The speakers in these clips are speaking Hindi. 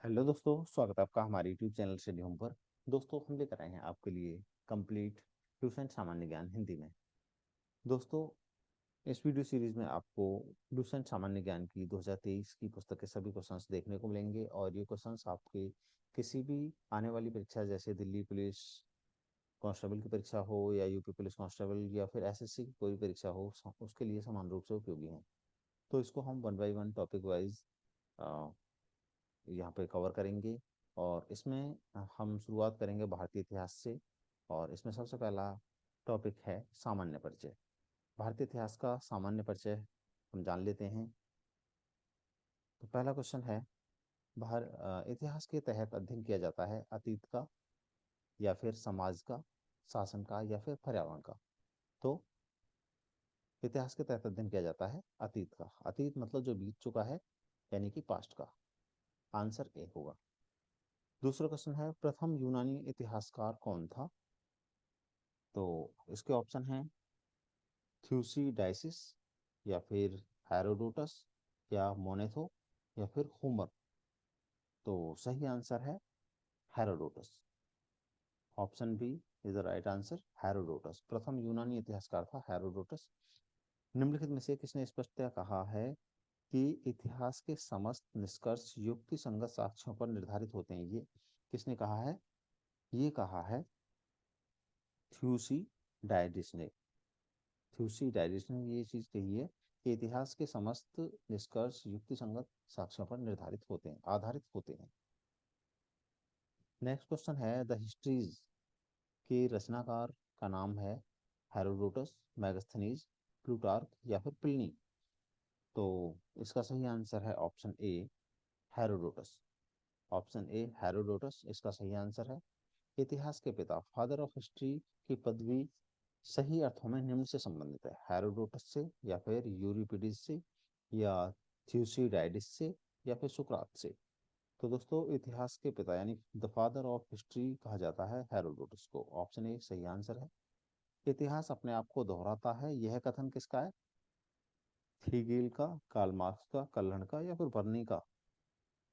हेलो दोस्तों, स्वागत है आपका हमारे यूट्यूब चैनल स्टडी होम पर। दोस्तों, हम लेकर आए हैं आपके लिए कंप्लीट ट्यूशन सामान्य ज्ञान हिंदी में। दोस्तों, इस वीडियो सीरीज में आपको ट्यूशन सामान्य ज्ञान की 2023 की पुस्तक के सभी क्वेश्चंस देखने को मिलेंगे और ये क्वेश्चंस आपके किसी भी आने वाली परीक्षा जैसे दिल्ली पुलिस कांस्टेबल की परीक्षा हो या यूपी पुलिस कांस्टेबल या फिर एसएससी की कोई परीक्षा हो, उसके लिए समान रूप से उपयोगी हैं। तो इसको हम one by one topic wise यहाँ पे कवर करेंगे। और इसमें हम शुरुआत करेंगे भारतीय इतिहास से। और इसमें सबसे पहला टॉपिक है सामान्य परिचय। भारतीय इतिहास का सामान्य परिचय हम जान लेते हैं। तो पहला क्वेश्चन है, इतिहास के तहत अध्ययन किया जाता है अतीत का या फिर समाज का, शासन का या फिर पर्यावरण का। तो इतिहास के तहत अध्ययन किया जाता है अतीत का। अतीत मतलब जो बीत चुका है, यानी कि पास्ट का। आंसर ए होगा। दूसरा क्वेश्चन है, प्रथम यूनानी इतिहासकार कौन था? तो इसके ऑप्शन हैं थ्यूसीडाइसिस या फिर हेरोडोटस या मोनेथो या फिर होमर। तो सही आंसर है Herodotus. Option B is the right answer. Herodotus प्रथम यूनानी इतिहासकार था, हेरोडोटस। निम्नलिखित में से किसने स्पष्टतः कहा है कि इतिहास के समस्त निष्कर्ष युक्ति संगत साक्ष्यों पर निर्धारित होते हैं? ये किसने कहा है? ये कहा है थ्यूसीडाइडिस ने। थ्यूसीडाइडिस ने ये चीज कही है कि इतिहास के समस्त निष्कर्ष युक्ति संगत साक्ष्यों पर निर्धारित होते हैं, आधारित होते हैं। नेक्स्ट क्वेश्चन है, द हिस्ट्रीज के रचनाकार का नाम है हेरोडोटस, मैगस्थनीज, प्लूटार्क या फिर प्लिनी। तो इसका सही आंसर है option A, Herodotus. Option A Herodotus इसका सही आंसर है। इतिहास के पिता, फादर ऑफ हिस्ट्री की पदवी सही अर्थों में निम्न से संबंधित है: हेरोडोटस से या फिर यूरिपिडिस से या थ्यूसीडाइडिस से या फिर सुकरात से। तो दोस्तों, इतिहास के पिता यानी द फादर ऑफ हिस्ट्री कहा जाता है हेरोडोटस को। ऑप्शन ए सही आंसर है। इतिहास अपने आप को दोहराता है, यह कथन किसका है? हीगेल का, कार्ल मार्क्स का, कल्हण का या फिर बर्नी का?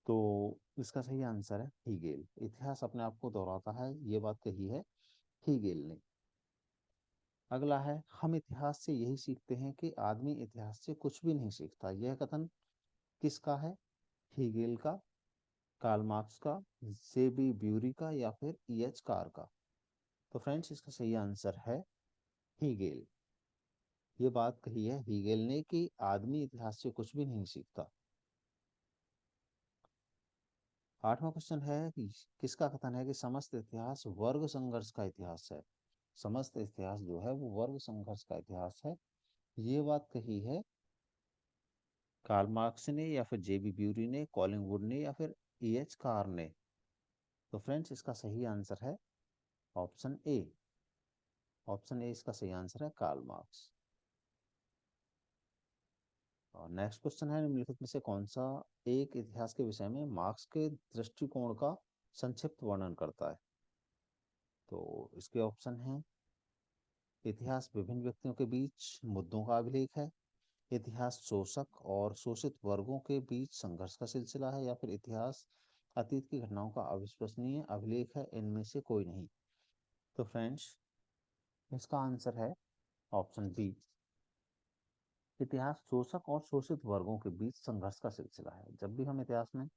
तो इसका सही आंसर है हीगेल। इतिहास अपने आप को दोहराता है, ये बात कही है हीगेल ने। अगला है, हम इतिहास से यही सीखते हैं कि आदमी इतिहास से कुछ भी नहीं सीखता। यह कथन किसका है? हीगेल का, कार्ल मार्क्स का, जेबी ब्यूरी का या फिर ईएच कार का? तो फ्रेंड्स, इसका सही आंसर है हीगेल। ये बात कही है हीगेल ने कि आदमी इतिहास से कुछ भी नहीं सीखता। आठवां क्वेश्चन है कि किसका कथन है कि समस्त इतिहास वर्ग संघर्ष का इतिहास है? समस्त इतिहास जो है वो वर्ग संघर्ष का इतिहास है। ये बात कही है कार्ल मार्क्स ने या फिर जेबी ब्यूरी ने, कॉलिंगवुड ने या फिर ईएच कार ने? तो फ्रेंड्स, इसका सही आंसर है ऑप्शन ए। ऑप्शन ए इसका सही आंसर है, कार्ल मार्क्स। और नेक्स्ट क्वेश्चन है, निम्नलिखित में से कौन सा एक इतिहास के विषय में मार्क्स के दृष्टिकोण का संक्षिप्त वर्णन करता है? तो इसके ऑप्शन हैं, इतिहास विभिन्न व्यक्तियों के बीच मुद्दों का अभिलेख है, इतिहास शोषक और शोषित वर्गों के बीच संघर्ष का सिलसिला है, या फिर इतिहास अतीत की घटनाओं का अविश्वसनीय अभिलेख है। इनमें से कोई नहीं। तो फ्रेंड्स, इसका आंसर है ऑप्शन बी, इतिहास शोषक और शोषित वर्गों के बीच संघर्ष का सिलसिला है। जब भी हम इतिहास में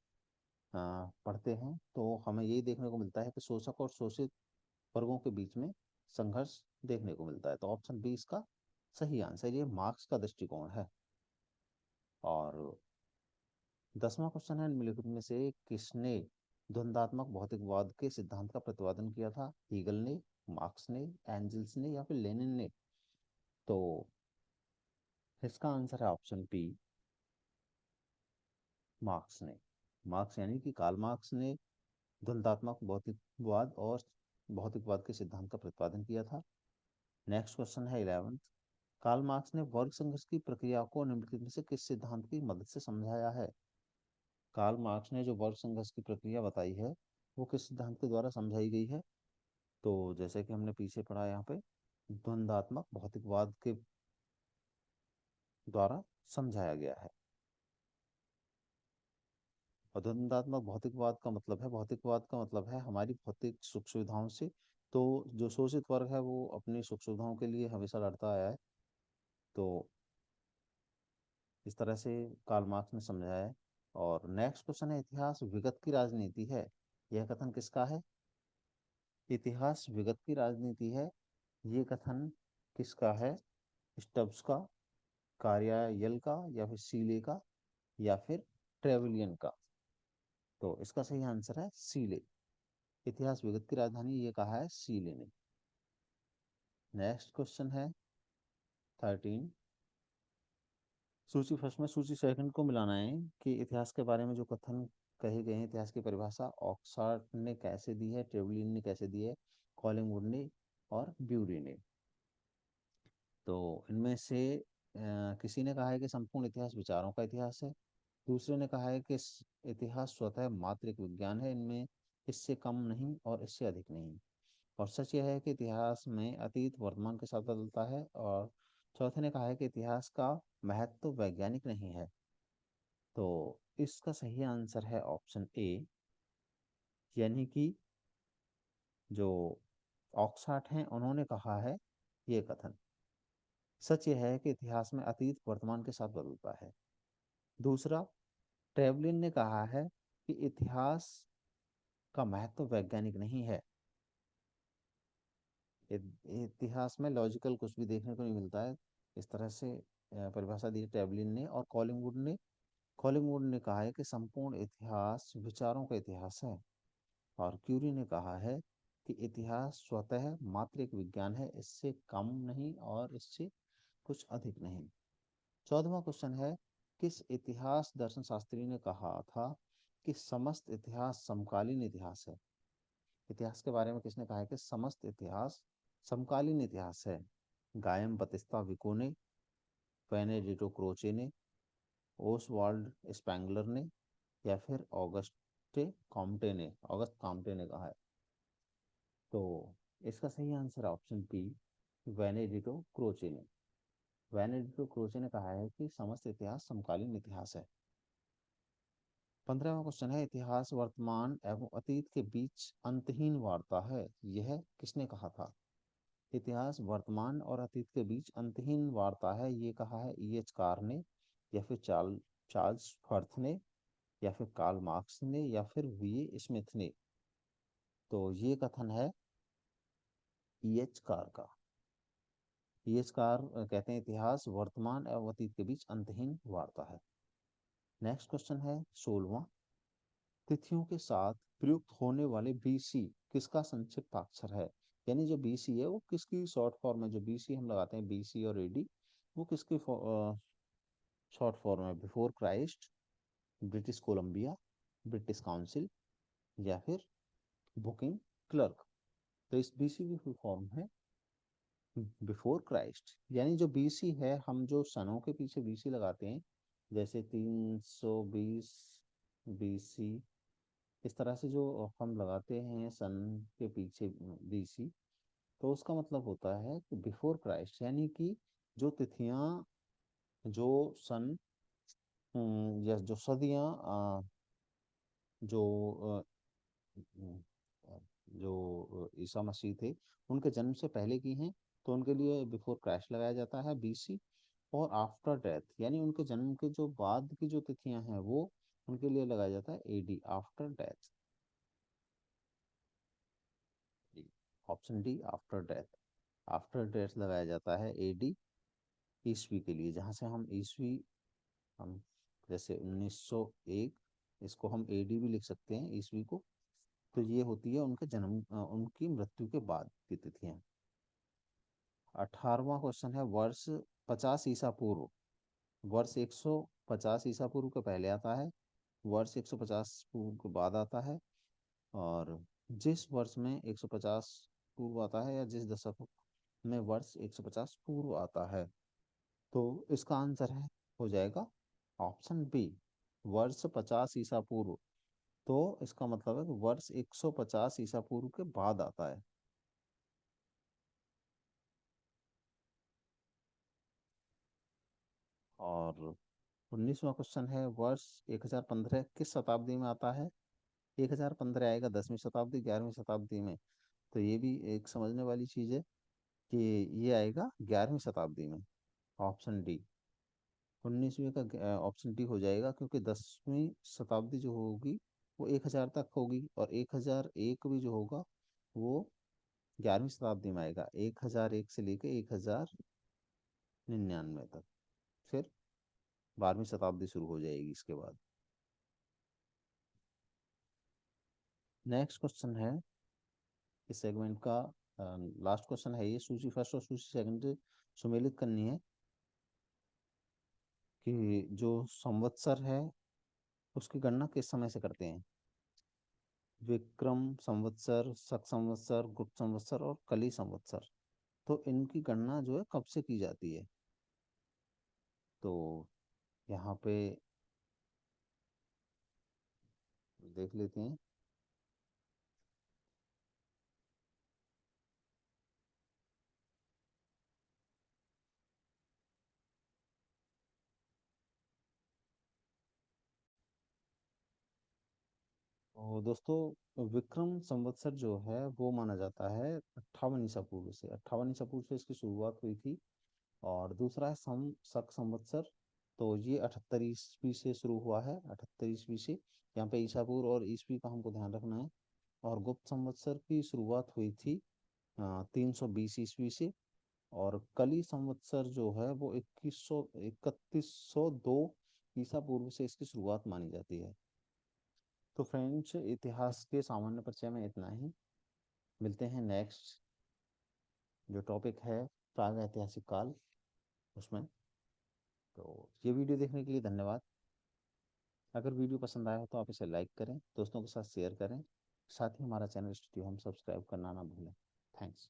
पढ़ते हैं तो हमें यही देखने को मिलता है कि शोषक और शोषित वर्गों के बीच में संघर्ष देखने को मिलता है। तो ऑप्शन बी इसका सही आंसर, ये मार्क्स का दृष्टिकोण है। और 10वां क्वेश्चन है, निम्नलिखित में से किसने द्वंद्वात्मक भौतिकवाद के सिद्धांत का प्रतिपादन किया था? हीगल ने, मार्क्स ने, एंजल्स ने या फिर लेनिन ने? तो इसका आंसर है ऑप्शन बी, मार्क्स ने। मार्क्स यानी कि कार्ल मार्क्स ने द्वंद्वात्मक भौतिकवाद और भौतिकवाद के सिद्धांत का प्रतिपादन किया था। नेक्स्ट क्वेश्चन है 11th, कार्ल मार्क्स ने वर्ग संघर्ष की प्रक्रिया को निम्नलिखित में से किस सिद्धांत की मदद से समझाया है? कार्ल मार्क्स ने जो वर्ग संघर्ष की प्रक्रिया बताई है वो किस सिद्धांत के द्वारा समझाई गई है? तो जैसे कि हमने पीछे पढ़ा, यहाँ पे द्वंद्वात्मक भौतिकवाद के द्वारा समझाया गया है। और द्वंद्वात्मक भौतिकवाद का मतलब है, भौतिकवाद का मतलब है हमारी भौतिक सुख सुविधाओं से। तो जो शोषित वर्ग है वो अपनी सुख सुविधाओं के लिए हमेशा लड़ता आया है। तो इस तरह से कार्ल मार्क्स ने समझाया है। और नेक्स्ट क्वेश्चन है, इतिहास विगत की राजनीति है, यह कथन किसका है? इतिहास विगत की राजनीति है, ये कथन किसका है? स्टब्स का, कार्यायल का, या फिर सीले का, या फिर ट्रेविलियन का? तो इसका सही आंसर है सीले। इतिहास विगत की राजधानी ये कहा है सीले ने। नेक्स्ट क्वेश्चन है 13। सूची फर्स्ट में सूची सेकंड को मिलाना है कि इतिहास के बारे में जो कथन कहे गए हैं, इतिहास की परिभाषा ऑक्सफोर्ड ने कैसे दी है, ट्रेवलिन ने कैसे दी है, कॉलिंगवुड ने और ब्यूरी ने। तो इनमें से किसी ने कहा है कि संपूर्ण इतिहास विचारों का इतिहास है। दूसरे ने कहा है कि इतिहास स्वतः मात्र एक विज्ञान है, इनमें इससे कम नहीं और इससे अधिक नहीं। और सच यह है कि इतिहास में अतीत वर्तमान के साथ बदलता है। और चौथे ने कहा है कि इतिहास का महत्व तो वैज्ञानिक नहीं है। तो इसका सही आंसर है ऑप्शन ए, यानी कि जो ऑक्सफोर्ड हैं उन्होंने कहा है ये कथन। सच यह है कि इतिहास में अतीत वर्तमान के साथ बदलता है। दूसरा, ट्रेवलिन ने कहा है कि इतिहास का महत्व वैज्ञानिक नहीं है। इतिहास में लॉजिकल कुछ भी देखने को नहीं मिलता है। इस तरह से परिभाषा दी ट्रेवलिन ने। और कॉलिंगवुड ने कहा है कि संपूर्ण इतिहास विचारों का इतिहास है। और क्यूरी ने कहा है कि इतिहास स्वतः मात्र एक विज्ञान है, इससे कम नहीं और इससे कुछ अधिक नहीं। 14वां क्वेश्चन है, किस इतिहास दर्शन शास्त्री ने कहा था कि समस्त इतिहास समकालीन इतिहास है? इतिहास के बारे में किसने कहा है कि समस्त इतिहास समकालीन इतिहास है? गायम बतिस्ता विको ने, बेनेडिक्टो क्रोचे ने, ओसवाल्ड स्पेंगलर ने, या फिर ऑगस्ट कॉम्टे ने कहा है? तो इसका सही आंसर ऑप्शन बी, बेनेडिक्टो क्रोचे ने। बेनेडिक्टो क्रोचे ने कहा है कि समस्त इतिहास समकालीन इतिहास है। 15वां क्वेश्चन है, इतिहास वर्तमान एवं अतीत के बीच अंतहीन वार्ता है, यह किसने कहा था? इतिहास वर्तमान और अतीत के बीच अंतहीन वार्ता है, ये कहा है E.H. कार ने, या फिर चार्ल्स फर्थ ने, या फिर कार्ल मार्क्स ने, या फिर V.A. स्मिथ ने? तो ये कथन है E.H. कार का। E.H. कार कहते हैं इतिहास वर्तमान एवं अतीत के बीच अंतहीन वार्ता है। नेक्स्ट क्वेश्चन है 16वां, तिथियों के साथ प्रयुक्त होने वाले BC किसका संक्षिप्ताक्षर है? यानी जो BC है वो किसकी शॉर्ट फॉर्म है? जो BC हम लगाते हैं BC और AD, वो किसकी शॉर्ट फॉर्म है? Before Christ, British Columbia, British council, या फिर बुकिंग क्लर्क? तो इस BC की फुल फॉर्म है बिफोर क्राइस्ट। यानी जो BC है, हम जो सनों के पीछे BC लगाते हैं, जैसे 320 BC, इस तरह से जो हम लगाते हैं सन के पीछे BC, तो उसका मतलब होता है कि बिफोर क्राइस्ट, यानी कि जो तिथियां, जो सन, या जो सदियां, जो जो ईसा मसीह थे उनके जन्म से पहले की हैं, तो उनके लिए बिफोर क्राइस्ट लगाया जाता है BC। और आफ्टर डेथ, यानी उनके जन्म के जो बाद की जो तिथियां हैं वो उनके लिए लगाया जाता है AD, after death. Option D, after death. After death लगाया जाता है AD ईस्वी के लिए, जहाँ से हम ईस्वी, हम जैसे 1901, इसको हम AD भी लिख सकते हैं ईस्वी को। तो ये होती है उनके जन्म, उनकी मृत्यु के बाद की तिथियां। 18वां क्वेश्चन है, वर्ष 50 ईसा पूर्व, वर्ष 150 ईसा पूर्व के पहले आता है, वर्ष 150 पूर्व के बाद आता है, और जिस वर्ष में 150 पूर्व आता है, या जिस दशक में वर्ष 150 पूर्व आता है, तो इसका आंसर है, हो जाएगा ऑप्शन बी, वर्ष 50 ईसा पूर्व। तो इसका मतलब है कि वर्ष 150 ईसा पूर्व के बाद आता है। और 19वां क्वेश्चन है, वर्ष 1015 किस शताब्दी में आता है? 1015 आएगा 10वीं शताब्दी, 11वीं शताब्दी में। तो ये भी एक समझने वाली चीज़ है कि ये आएगा 11वीं शताब्दी में, ऑप्शन डी। 19वीं का ऑप्शन डी हो जाएगा, क्योंकि 10वीं शताब्दी जो होगी वो 1000 तक होगी, और 1001 भी जो होगा वो 11वीं शताब्दी में आएगा, 1001 से लेके 1099 तक। फिर 12वीं शताब्दी शुरू हो जाएगी इसके बाद। नेक्स्ट क्वेश्चन है इस सेगमेंट का, लास्ट क्वेश्चन है ये। सूची फर्स्ट और सूची सेकंड सुमेलित करनी है कि जो संवत्सर है उसकी गणना किस समय से करते हैं? विक्रम संवत्सर, शक संवत्सर, गुप्त संवत्सर और कली संवत्सर। तो इनकी गणना जो है कब से की जाती है? तो यहाँ पे देख लेते हैं। तो दोस्तों, विक्रम संवत्सर जो है वो माना जाता है 58 ईसा पूर्व से, 58 ईसा पूर्व से इसकी शुरुआत हुई थी। और दूसरा है शक संवत्सर। तो ये 78 ईस्वी से शुरू हुआ है, 78 ईस्वी से। यहाँ पे ईसा पूर्व और ईस्वी का हमको ध्यान रखना है। और गुप्त संवत्सर की शुरुआत हुई थी 320 ईस्वी से। और कली संवत्सर जो है वो 3102 ईसा पूर्व से इसकी शुरुआत मानी जाती है। तो फ्रेंड्स, इतिहास के सामान्य परिचय में इतना ही। मिलते हैं नेक्स्ट जो टॉपिक है, प्राग ऐतिहासिक काल, उसमें। तो ये वीडियो देखने के लिए धन्यवाद। अगर वीडियो पसंद आया हो तो आप इसे लाइक करें, दोस्तों के साथ शेयर करें। साथ ही हमारा चैनल स्टूडियो हम सब्सक्राइब करना ना भूलें। थैंक्स।